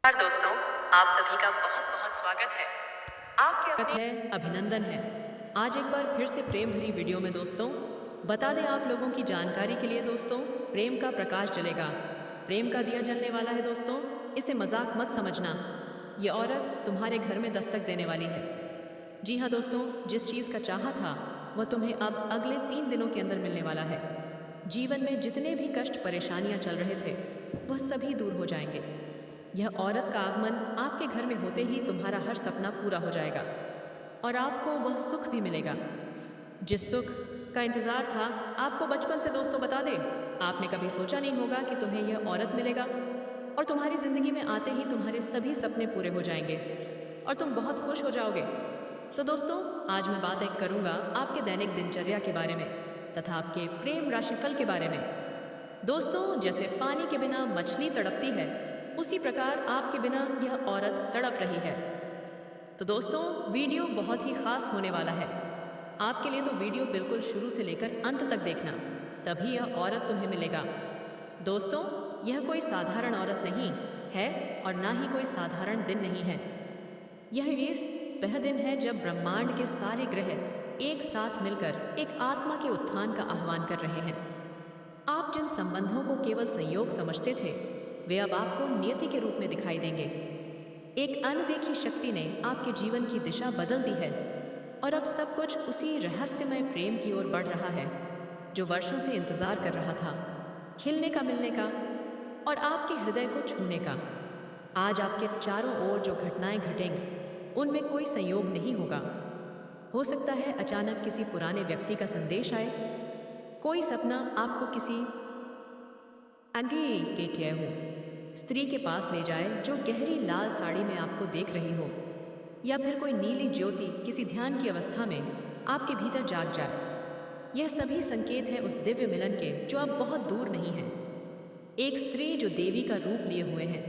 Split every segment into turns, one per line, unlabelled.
नमस्कार दोस्तों, आप सभी का बहुत बहुत स्वागत है आपके
स्वागत
अपने।
है, अभिनंदन है। आज एक बार फिर से प्रेम भरी वीडियो में दोस्तों, बता दें आप लोगों की जानकारी के लिए दोस्तों, प्रेम का प्रकाश जलेगा। प्रेम का दिया जलने वाला है दोस्तों, इसे मजाक मत समझना। ये औरत तुम्हारे घर में दस्तक देने वाली है। जी हाँ दोस्तों, जिस चीज़ का चाहा था वह तुम्हें अब अगले 3 दिनों के अंदर मिलने वाला है। जीवन में जितने भी कष्ट परेशानियां चल रहे थे वह सभी दूर हो जाएंगे। यह औरत का आगमन आपके घर में होते ही तुम्हारा हर सपना पूरा हो जाएगा और आपको वह सुख भी मिलेगा जिस सुख का इंतजार था आपको बचपन से। दोस्तों बता दे, आपने कभी सोचा नहीं होगा कि तुम्हें यह औरत मिलेगा और तुम्हारी जिंदगी में आते ही तुम्हारे सभी सपने पूरे हो जाएंगे और तुम बहुत खुश हो जाओगे। तो दोस्तों, आज मैं बातें करूंगा आपके दैनिक दिनचर्या के बारे में तथा आपके प्रेम राशिफल के बारे में। दोस्तों, जैसे पानी के बिना मछली तड़पती है, उसी प्रकार आपके बिना यह औरत तड़प रही है। तो दोस्तों, वीडियो बहुत ही खास होने वाला है आपके लिए, तो वीडियो बिल्कुल शुरू से लेकर अंत तक देखना, तभी यह औरत तुम्हें मिलेगा। दोस्तों, यह कोई साधारण औरत नहीं है और ना ही कोई साधारण दिन नहीं है। वह दिन है जब ब्रह्मांड के सारे ग्रह एक साथ मिलकर एक आत्मा के उत्थान का आह्वान कर रहे हैं। आप जिन संबंधों को केवल संयोग समझते थे, वे अब आपको नियति के रूप में दिखाई देंगे। एक अनदेखी शक्ति ने आपके जीवन की दिशा बदल दी है और अब सब कुछ उसी रहस्यमय प्रेम की ओर बढ़ रहा है जो वर्षों से इंतजार कर रहा था, खिलने का, मिलने का और आपके हृदय को छूने का। आज आपके चारों ओर जो घटनाएं घटेंगी, उनमें कोई संयोग नहीं होगा। हो सकता है अचानक किसी पुराने व्यक्ति का संदेश आए, कोई सपना आपको किसी के हो स्त्री के पास ले जाए जो गहरी लाल साड़ी में आपको देख रही हो, या फिर कोई नीली ज्योति किसी ध्यान की अवस्था में आपके भीतर जाग जाए। यह सभी संकेत हैं उस दिव्य मिलन के जो अब बहुत दूर नहीं है। एक स्त्री जो देवी का रूप लिए हुए है,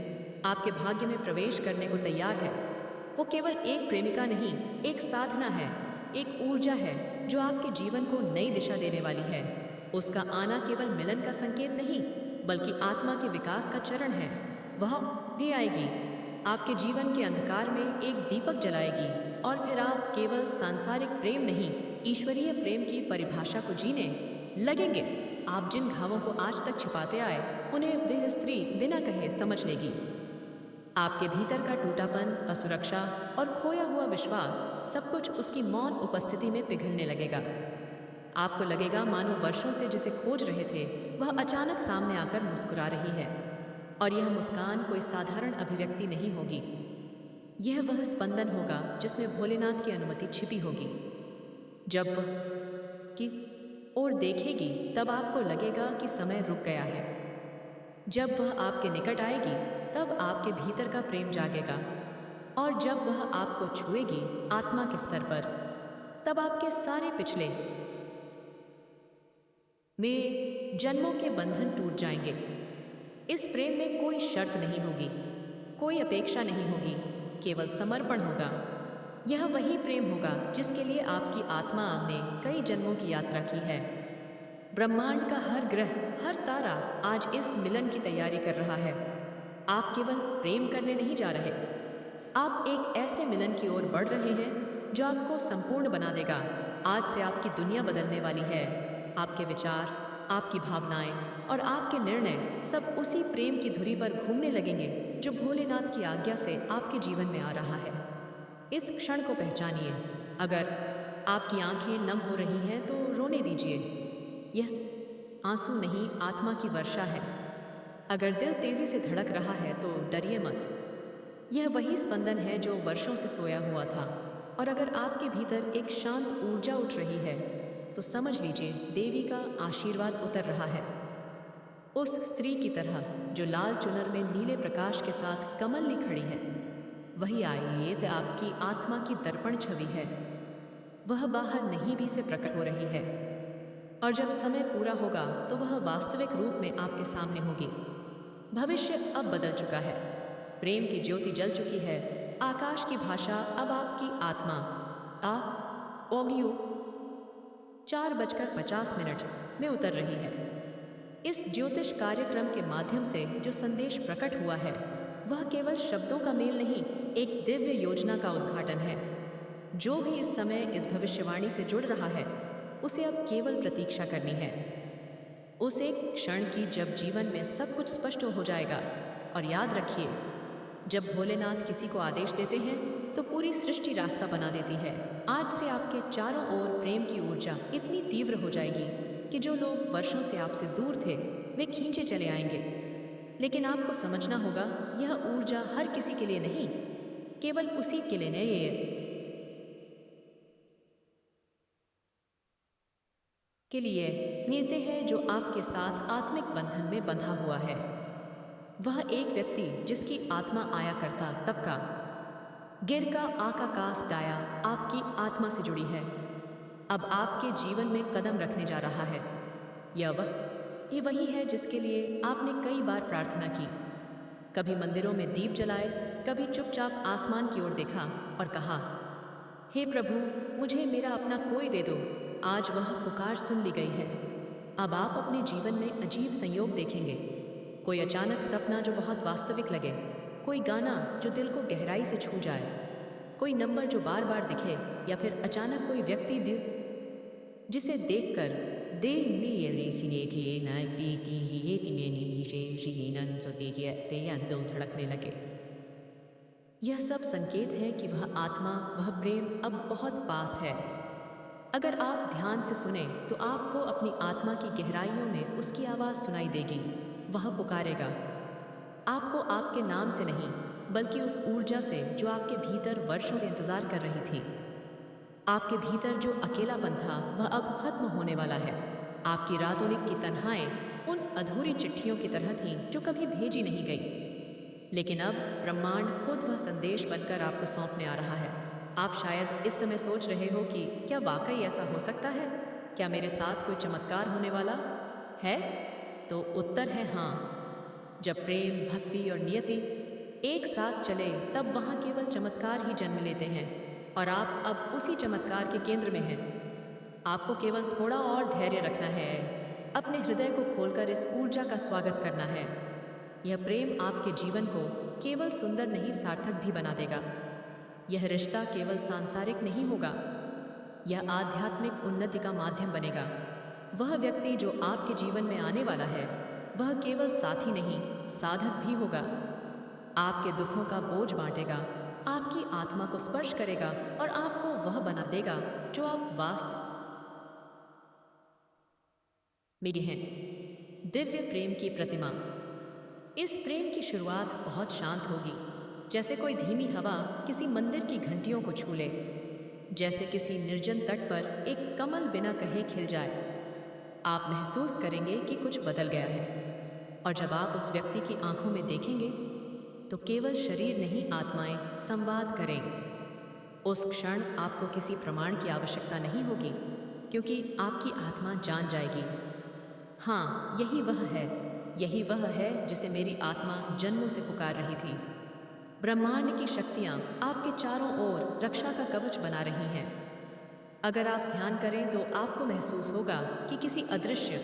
आपके भाग्य में प्रवेश करने को तैयार है। वो केवल एक प्रेमिका नहीं, एक साधना है, एक ऊर्जा है जो आपके जीवन को नई दिशा देने वाली है। उसका आना केवल मिलन का संकेत नहीं, बल्कि आत्मा के विकास का चरण है। वह भी आएगी, आपके जीवन के अंधकार में एक दीपक जलाएगी और फिर आप केवल सांसारिक प्रेम नहीं, ईश्वरीय प्रेम की परिभाषा को जीने लगेंगे। आप जिन घावों को आज तक छिपाते आए, उन्हें वह स्त्री बिना कहे समझ लेगी। आपके भीतर का टूटापन, असुरक्षा और खोया हुआ विश्वास, सब कुछ उसकी मौन उपस्थिति में पिघलने लगेगा। आपको लगेगा मानो वर्षों से जिसे खोज रहे थे वह अचानक सामने आकर मुस्कुरा रही है। और यह मुस्कान कोई साधारण अभिव्यक्ति नहीं होगी, यह वह स्पंदन होगा जिसमें भोलेनाथ की अनुमति छिपी होगी। जब वह की ओर देखेगी तब आपको लगेगा कि समय रुक गया है। जब वह आपके निकट आएगी तब आपके भीतर का प्रेम जागेगा और जब वह आपको छुएगी आत्मा के स्तर पर, तब आपके सारे पिछले में जन्मों के बंधन टूट जाएंगे। इस प्रेम में कोई शर्त नहीं होगी, कोई अपेक्षा नहीं होगी, केवल समर्पण होगा। यह वही प्रेम होगा जिसके लिए आपकी आत्मा ने कई जन्मों की यात्रा की है। ब्रह्मांड का हर ग्रह, हर तारा आज इस मिलन की तैयारी कर रहा है। आप केवल प्रेम करने नहीं जा रहे, आप एक ऐसे मिलन की ओर बढ़ रहे हैं जो आपको संपूर्ण बना देगा। आज से आपकी दुनिया बदलने वाली है। आपके विचार, आपकी भावनाएं और आपके निर्णय सब उसी प्रेम की धुरी पर घूमने लगेंगे जो भोलेनाथ की आज्ञा से आपके जीवन में आ रहा है। इस क्षण को पहचानिए। अगर आपकी आंखें नम हो रही हैं तो रोने दीजिए, यह आंसू नहीं, आत्मा की वर्षा है। अगर दिल तेजी से धड़क रहा है तो डरिए मत, यह वही स्पंदन है जो वर्षों से सोया हुआ था। और अगर आपके भीतर एक शांत ऊर्जा उठ रही है तो समझ लीजिए देवी का आशीर्वाद उतर रहा है। उस स्त्री की तरह जो लाल चुनर में नीले प्रकाश के साथ कमल ली खड़ी है, वही आयत आपकी आत्मा की दर्पण छवि है। वह बाहर नहीं भी से प्रकट हो रही है और जब समय पूरा होगा तो वह वास्तविक रूप में आपके सामने होगी। भविष्य अब बदल चुका है, प्रेम की ज्योति जल चुकी है। आकाश की भाषा अब आपकी आत्मा ओगियो 4:50 में उतर रही है। इस ज्योतिष कार्यक्रम के माध्यम से जो संदेश प्रकट हुआ है वह केवल शब्दों का मेल नहीं, एक दिव्य योजना का उद्घाटन है। जो भी इस समय इस भविष्यवाणी से जुड़ रहा है, उसे अब केवल प्रतीक्षा करनी है उस एक क्षण की जब जीवन में सब कुछ स्पष्ट हो जाएगा। और याद रखिए, जब भोलेनाथ किसी को आदेश देते हैं तो पूरी सृष्टि रास्ता बना देती है। आज से आपके चारों ओर प्रेम की ऊर्जा इतनी तीव्र हो जाएगी कि जो लोग वर्षों से आपसे दूर थे वे खींचे चले आएंगे। लेकिन आपको समझना होगा, यह ऊर्जा हर किसी के लिए नहीं, केवल उसी के लिए नहीं है के लिए नीति है जो आपके साथ आत्मिक बंधन में बंधा हुआ है। वह एक व्यक्ति जिसकी आत्मा आया करता तब का गिर का आकाकाश डाया आपकी आत्मा से जुड़ी है, अब आपके जीवन में कदम रखने जा रहा है। ये वही है जिसके लिए आपने कई बार प्रार्थना की, कभी मंदिरों में दीप जलाए, कभी चुपचाप आसमान की ओर देखा और कहा, हे प्रभु, मुझे मेरा अपना कोई दे दो। आज वह पुकार सुन ली गई है। अब आप अपने जीवन में अजीब संयोग देखेंगे, कोई अचानक सपना जो बहुत वास्तविक लगे, कोई गाना जो दिल को गहराई से छू जाए, कोई नंबर जो बार बार दिखे, या फिर अचानक कोई व्यक्ति जिसे देखकर देह में दिल धड़कने लगे। यह सब संकेत है कि वह आत्मा, वह प्रेम अब बहुत पास है। अगर आप ध्यान से सुने तो आपको अपनी आत्मा की गहराइयों में उसकी आवाज़ सुनाई देगी। वह पुकारेगा आपको आपके नाम से नहीं, बल्कि उस ऊर्जा से जो आपके भीतर वर्षों से इंतजार कर रही थी। आपके भीतर जो अकेलापन था वह अब खत्म होने वाला है। आपकी रातों की तन्हाएं उन अधूरी चिट्ठियों की तरह थीं जो कभी भेजी नहीं गई, लेकिन अब ब्रह्मांड खुद वह संदेश बनकर आपको सौंपने आ रहा है। आप शायद इस समय सोच रहे हो कि क्या वाकई ऐसा हो सकता है? क्या मेरे साथ कोई चमत्कार होने वाला है? तो उत्तर है हाँ। जब प्रेम, भक्ति और नियति एक साथ चले तब वहाँ केवल चमत्कार ही जन्म लेते हैं, और आप अब उसी चमत्कार के केंद्र में हैं। आपको केवल थोड़ा और धैर्य रखना है, अपने हृदय को खोलकर इस ऊर्जा का स्वागत करना है। यह प्रेम आपके जीवन को केवल सुंदर नहीं, सार्थक भी बना देगा। यह रिश्ता केवल सांसारिक नहीं होगा, यह आध्यात्मिक उन्नति का माध्यम बनेगा। वह व्यक्ति जो आपके जीवन में आने वाला है, वह केवल साथी नहीं, साधक भी होगा। आपके दुखों का बोझ बांटेगा, आपकी आत्मा को स्पर्श करेगा और आपको वह बना देगा जो आप वास्तव में हैं। दिव्य प्रेम की प्रतिमा। इस प्रेम की शुरुआत बहुत शांत होगी, जैसे कोई धीमी हवा किसी मंदिर की घंटियों को छू ले, जैसे किसी निर्जन तट पर एक कमल बिना कहे खिल जाए। आप महसूस करेंगे कि कुछ बदल गया है, और जब आप उस व्यक्ति की आंखों में देखेंगे तो केवल शरीर नहीं, आत्माएं संवाद करें। उस क्षण आपको किसी प्रमाण की आवश्यकता नहीं होगी, क्योंकि आपकी आत्मा जान जाएगी, हाँ, यही वह है जिसे मेरी आत्मा जन्मों से पुकार रही थी। ब्रह्मांड की शक्तियाँ आपके चारों ओर रक्षा का कवच बना रही हैं। अगर आप ध्यान करें तो आपको महसूस होगा कि किसी अदृश्य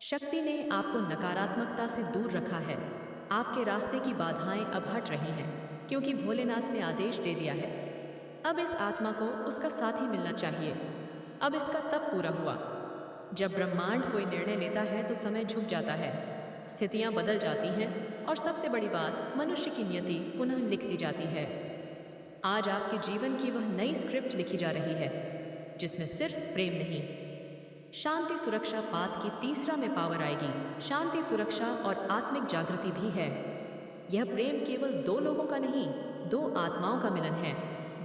शक्ति ने आपको नकारात्मकता से दूर रखा है। आपके रास्ते की बाधाएं अब हट रही हैं, क्योंकि भोलेनाथ ने आदेश दे दिया है। अब इस आत्मा को उसका साथी मिलना चाहिए। अब इसका तब पूरा हुआ। जब ब्रह्मांड कोई निर्णय लेता है तो समय झुक जाता है, स्थितियां बदल जाती हैं, और सबसे बड़ी बात, मनुष्य की नियति पुनः लिख दी जाती है। आज आपके जीवन की वह नई स्क्रिप्ट लिखी जा रही है, जिसमें सिर्फ प्रेम नहीं, शांति सुरक्षा पात की तीसरा में पावर आएगी। शांति, सुरक्षा और आत्मिक जागृति भी है। यह प्रेम केवल दो लोगों का नहीं, दो आत्माओं का मिलन है,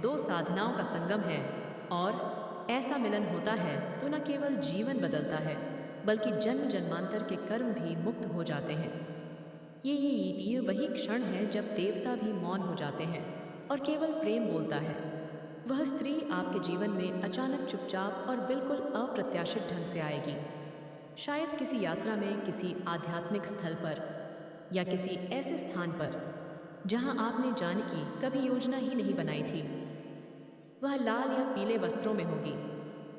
दो साधनाओं का संगम है। और ऐसा मिलन होता है तो न केवल जीवन बदलता है, बल्कि जन्म जन्मांतर के कर्म भी मुक्त हो जाते हैं। ये वही क्षण है जब देवता भी मौन हो जाते हैं और केवल प्रेम बोलता है। वह स्त्री आपके जीवन में अचानक, चुपचाप और बिल्कुल अप्रत्याशित ढंग से आएगी। शायद किसी यात्रा में, किसी आध्यात्मिक स्थल पर, या किसी ऐसे स्थान पर जहां आपने जाने की कभी योजना ही नहीं बनाई थी। वह लाल या पीले वस्त्रों में होगी,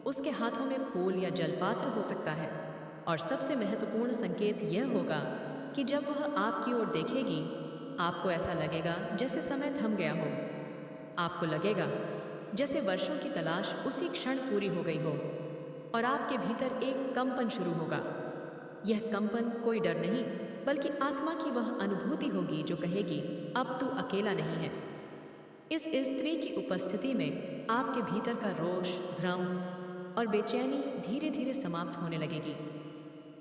उसके हाथों में फूल या जलपात्र हो सकता है, और सबसे महत्वपूर्ण संकेत यह होगा कि जब वह आपकी ओर देखेगी, आपको ऐसा लगेगा जैसे समय थम गया हो। आपको लगेगा जैसे वर्षों की तलाश उसी क्षण पूरी हो गई हो और आपके भीतर एक कंपन शुरू होगा। यह कंपन कोई डर नहीं, बल्कि आत्मा की वह अनुभूति होगी जो कहेगी, अब तू अकेला नहीं है। इस स्त्री की उपस्थिति में आपके भीतर का रोष, भ्रम और बेचैनी धीरे धीरे समाप्त होने लगेगी।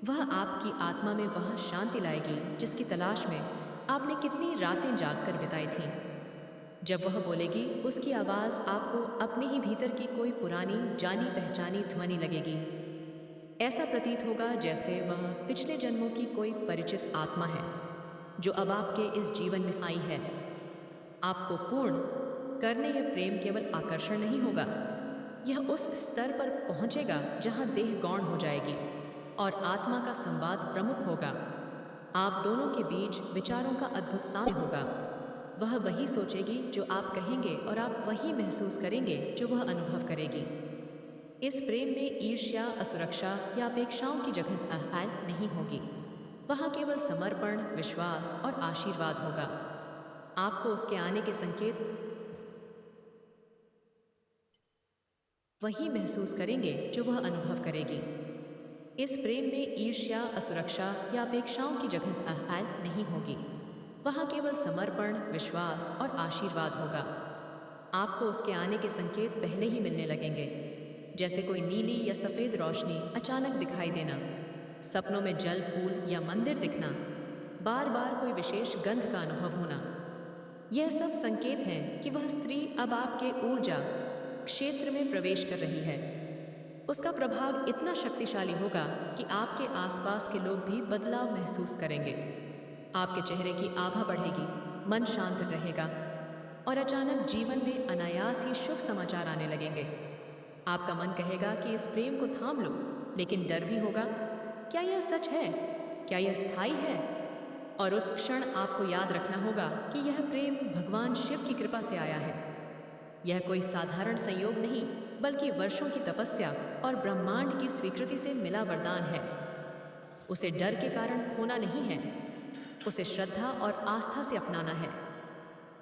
वह आपकी आत्मा में वह शांति लाएगी जिसकी तलाश में आपने कितनी रातें जागकर बिताई थीं। जब वह बोलेगी, उसकी आवाज़ आपको अपने ही भीतर की कोई पुरानी जानी पहचानी ध्वनि लगेगी। ऐसा प्रतीत होगा जैसे वह पिछले जन्मों की कोई परिचित आत्मा है जो अब आपके इस जीवन में आई है। आपको पूर्ण करने यह प्रेम केवल आकर्षण नहीं होगा, यह उस स्तर पर पहुंचेगा जहां देह गौण हो जाएगी और आत्मा का संवाद प्रमुख होगा। आप दोनों के बीच विचारों का अद्भुत साम्य होगा। वह वही सोचेगी जो आप कहेंगे और आप वही महसूस करेंगे जो वह अनुभव करेगी। इस प्रेम में ईर्ष्या, असुरक्षा या अपेक्षाओं की जगह नहीं होगी। वहाँ केवल समर्पण, विश्वास और आशीर्वाद होगा। आपको उसके आने के संकेत वही महसूस करेंगे जो वह अनुभव करेगी। इस प्रेम में ईर्ष्या, असुरक्षा या अपेक्षाओं की जगह नहीं होगी। वहाँ केवल समर्पण, विश्वास और आशीर्वाद होगा। आपको उसके आने के संकेत पहले ही मिलने लगेंगे, जैसे कोई नीली या सफ़ेद रोशनी अचानक दिखाई देना, सपनों में जल, फूल या मंदिर दिखना, बार बार कोई विशेष गंध का अनुभव होना। यह सब संकेत हैं कि वह स्त्री अब आपके ऊर्जा क्षेत्र में प्रवेश कर रही है। उसका प्रभाव इतना शक्तिशाली होगा कि आपके आसपास के लोग भी बदलाव महसूस करेंगे। आपके चेहरे की आभा बढ़ेगी, मन शांत रहेगा और अचानक जीवन में अनायास ही शुभ समाचार आने लगेंगे। आपका मन कहेगा कि इस प्रेम को थाम लो, लेकिन डर भी होगा, क्या यह सच है? क्या यह स्थायी है? और उस क्षण आपको याद रखना होगा कि यह प्रेम भगवान शिव की कृपा से आया है। यह कोई साधारण संयोग नहीं, बल्कि वर्षों की तपस्या और ब्रह्मांड की स्वीकृति से मिला वरदान है। उसे डर के कारण खोना नहीं है, उसे श्रद्धा और आस्था से अपनाना है।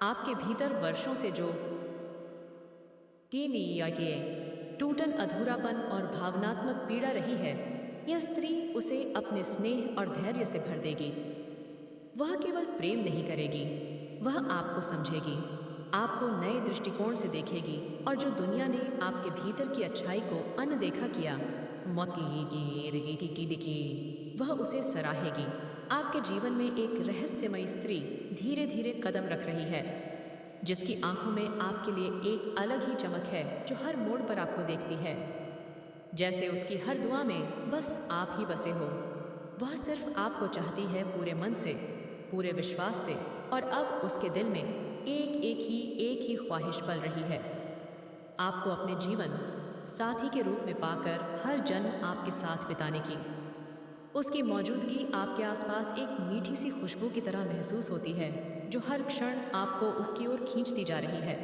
आपके भीतर वर्षों से जो टूटन, अधूरापन और भावनात्मक पीड़ा रही है, यह स्त्री उसे अपने स्नेह और धैर्य से भर देगी। वह केवल प्रेम नहीं करेगी, वह आपको समझेगी, आपको नए दृष्टिकोण से देखेगी और जो दुनिया ने आपके भीतर की अच्छाई को अनदेखा किया, वह उसे सराहेगी। आपके जीवन में एक रहस्यमयी स्त्री धीरे धीरे कदम रख रही है, जिसकी आंखों में आपके लिए एक अलग ही चमक है जो हर मोड़ पर आपको देखती है। जैसे उसकी हर दुआ में बस आप ही बसे हो। वह सिर्फ आपको चाहती है पूरे मन से, पूरे विश्वास से, और अब उसके दिल में एक ही ख्वाहिश पल रही है, आपको अपने जीवन साथी के रूप में पाकर हर जन्म आपके साथ बिताने की। उसकी मौजूदगी आपके आसपास एक मीठी सी खुशबू की तरह महसूस होती है जो हर क्षण आपको उसकी ओर खींचती जा रही है।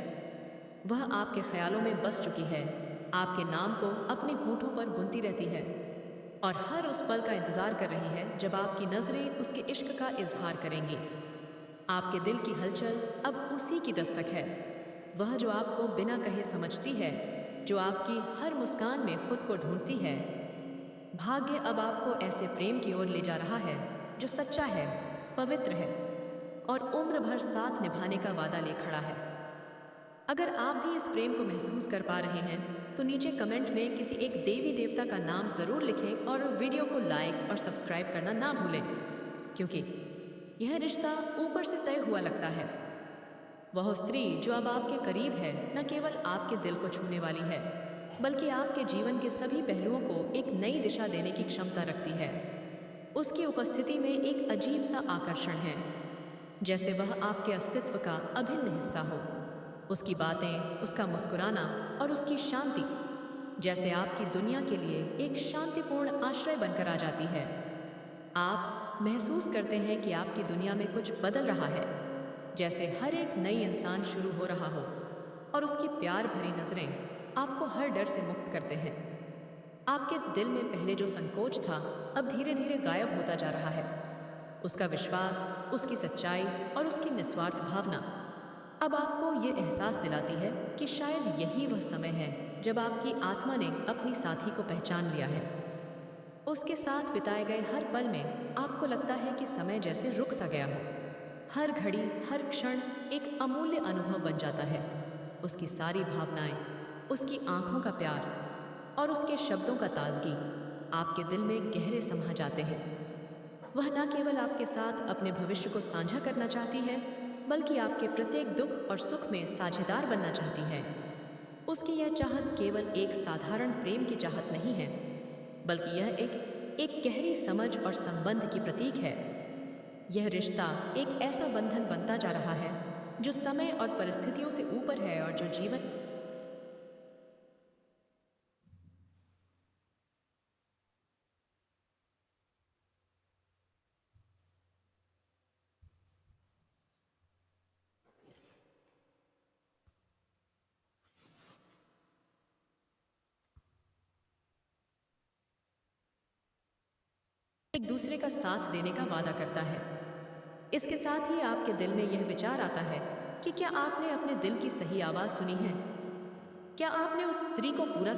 वह आपके ख्यालों में बस चुकी है, आपके नाम को अपने होठों पर बुनती रहती है और हर उस पल का इंतज़ार कर रही है जब आपकी नज़रें उसके इश्क का इजहार करेंगी। आपके दिल की हलचल अब उसी की दस्तक है, वह जो आपको बिना कहे समझती है, जो आपकी हर मुस्कान में खुद को ढूंढती है। भाग्य अब आपको ऐसे प्रेम की ओर ले जा रहा है जो सच्चा है, पवित्र है और उम्र भर साथ निभाने का वादा ले खड़ा है। अगर आप भी इस प्रेम को महसूस कर पा रहे हैं तो नीचे कमेंट में किसी एक देवी देवता का नाम ज़रूर लिखें और वीडियो को लाइक और सब्सक्राइब करना ना भूलें, क्योंकि यह रिश्ता ऊपर से तय हुआ लगता है। वह स्त्री जो अब आपके करीब है न केवल आपके दिल को छूने वाली है, बल्कि आपके जीवन के सभी पहलुओं को एक नई दिशा देने की क्षमता रखती है। उसकी उपस्थिति में एक अजीब सा आकर्षण है, जैसे वह आपके अस्तित्व का अभिन्न हिस्सा हो। उसकी बातें, उसका मुस्कुराना और उसकी शांति जैसे आपकी दुनिया के लिए एक शांतिपूर्ण आश्रय बनकर आ जाती है। आप महसूस करते हैं कि आपकी दुनिया में कुछ बदल रहा है, जैसे हर एक नई इंसान शुरू हो रहा हो और उसकी प्यार भरी नज़रें आपको हर डर से मुक्त करते हैं। आपके दिल में पहले जो संकोच था अब धीरे धीरे गायब होता जा रहा है। उसका विश्वास, उसकी सच्चाई और उसकी निस्वार्थ भावना अब आपको ये एहसास दिलाती है कि शायद यही वह समय है जब आपकी आत्मा ने अपनी साथी को पहचान लिया है। उसके साथ बिताए गए हर पल में आपको लगता है कि समय जैसे रुक सा गया हो। हर घड़ी, हर क्षण एक अमूल्य अनुभव बन जाता है। उसकी सारी भावनाएं, उसकी आंखों का प्यार और उसके शब्दों का ताजगी आपके दिल में गहरे समा जाते हैं। वह न केवल आपके साथ अपने भविष्य को साझा करना चाहती है, बल्कि आपके प्रत्येक दुख और सुख में साझेदार बनना चाहती है। उसकी यह चाहत केवल एक साधारण प्रेम की चाहत नहीं है, बल्कि यह एक गहरी समझ और संबंध की प्रतीक है। यह रिश्ता एक ऐसा बंधन बनता जा रहा है जो समय और परिस्थितियों से ऊपर है और जो जीवन एक दूसरे का साथ देने का वादा करता है। इसके साथ ही आपके दिल में यह विचार आता है कि क्या आपने अपने दिल की सही आवाज़ सुनी है? क्या आपने उस स्त्री को पूरा